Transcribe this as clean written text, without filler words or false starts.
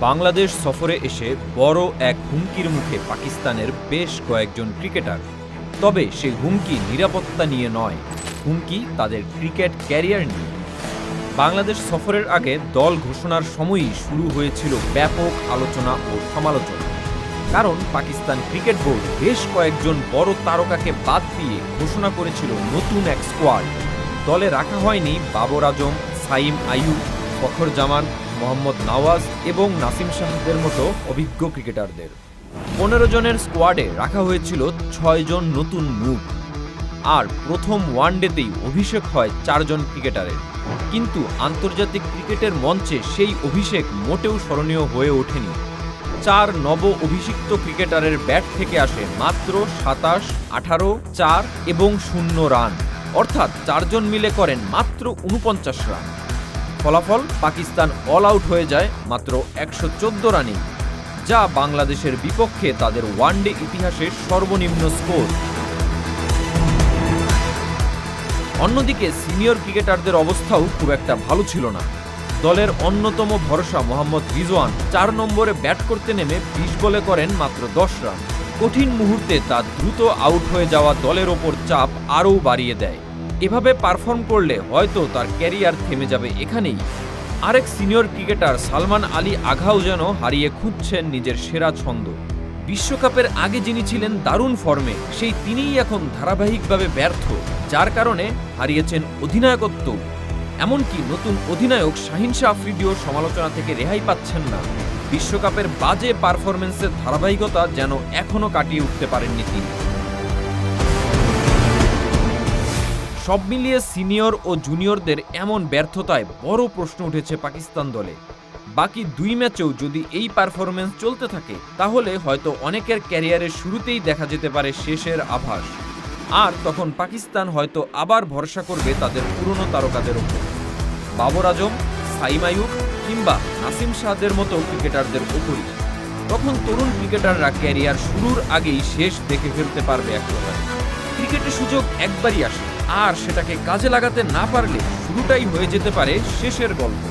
বাংলাদেশ সফরে এসে বড় এক হুমকির মুখে পাকিস্তানের বেশ কয়েকজন ক্রিকেটার। তবে সেই হুমকি নিরাপত্তা নিয়ে নয়, হুমকি তাদের ক্রিকেট ক্যারিয়ার নিয়ে। বাংলাদেশ সফরের আগে দল ঘোষণার সময়ই শুরু হয়েছিল ব্যাপক আলোচনা ও সমালোচনা। কারণ পাকিস্তান ক্রিকেট বোর্ড বেশ কয়েকজন বড় তারকাকে বাদ দিয়ে ঘোষণা করেছিল নতুন এক স্কোয়াড। দলে রাখা হয়নি বাবর আজম, সাইম আইয়ুব, ফখর জামান, মোহাম্মদ নওয়াজ এবং নাসিম শাহদের মতো অভিজ্ঞ ক্রিকেটারদের। 15 জনের স্কোয়াডে রাখা হয়েছিল 6 জন নতুন মুখ। আর প্রথম ওয়ানডেতেই অভিষেক হয় 4 জন ক্রিকেটারের। কিন্তু আন্তর্জাতিক ক্রিকেটের মঞ্চে সেই অভিষেক মোটেও স্মরণীয় হয়ে ওঠেনি। 4 নব অভিষিক্ত ক্রিকেটারের ব্যাট থেকে আসে মাত্র 27, 18, 4 এবং 0 রান, অর্থাৎ 4 জন মিলে করেন মাত্র 49 রান। ফলাফল পাকিস্তান অল আউট হয়ে যায় মাত্র 114 রানে, যা বাংলাদেশের বিপক্ষে তাদের ওয়ানডে ইতিহাসের সর্বনিম্ন স্কোর। অন্যদিকে সিনিয়র ক্রিকেটারদের অবস্থাও খুব একটা ভালো ছিল না। দলের অন্যতম ভরসা মোহাম্মদ রিজওয়ান 4 নম্বরে ব্যাট করতে নেমে 20 বলে করেন মাত্র 10 রান। কঠিন মুহূর্তে তার দ্রুত আউট হয়ে যাওয়া দলের ওপর চাপ আরও বাড়িয়ে দেয়। এভাবে পারফর্ম করলে হয়তো তার ক্যারিয়ার থেমে যাবে এখানেই। আরেক সিনিয়র ক্রিকেটার সালমান আলী আঘাও যেন হারিয়ে খুঁজছেন নিজের সেরা ছন্দ। বিশ্বকাপের আগে যিনি ছিলেন দারুণ ফর্মে, সেই তিনিই এখন ধারাবাহিকভাবে ব্যর্থ, যার কারণে হারিয়েছেন অধিনায়কত্ব। এমনকি নতুন অধিনায়ক শাহিন শাহ আফ্রিদিও সমালোচনা থেকে রেহাই পাচ্ছেন না। বিশ্বকাপের বাজে পারফরম্যান্সের ধারাবাহিকতা যেন এখনও কাটিয়ে উঠতে পারেননি তিনি। সব মিলিয়ে সিনিয়র ও জুনিয়রদের এমন ব্যর্থতায় বড় প্রশ্ন উঠেছে পাকিস্তান দলে। বাকি 2 ম্যাচেও যদি এই পারফরম্যান্স চলতে থাকে, তাহলে হয়তো অনেকের ক্যারিয়ারের শুরুতেই দেখা যেতে পারে শেষের আভাস। আর তখন পাকিস্তান হয়তো আবার ভরসা করবে তাদের পুরনো তারকাদের ওপর, বাবর আজম, সাইম আইয়ুব কিংবা নাসিম শাহদের মতো ক্রিকেটারদের ওপরই। তখন তরুণ ক্রিকেটাররা ক্যারিয়ার শুরুর আগেই শেষ দেখে ফেলতে পারবে এক প্রকারে। ক্রিকেটের সুযোগ একবারই আসে, আর সেটাকে কাজে লাগাতে না পারলে শুরুটাই হয়ে যেতে পারে শেষের গল্প।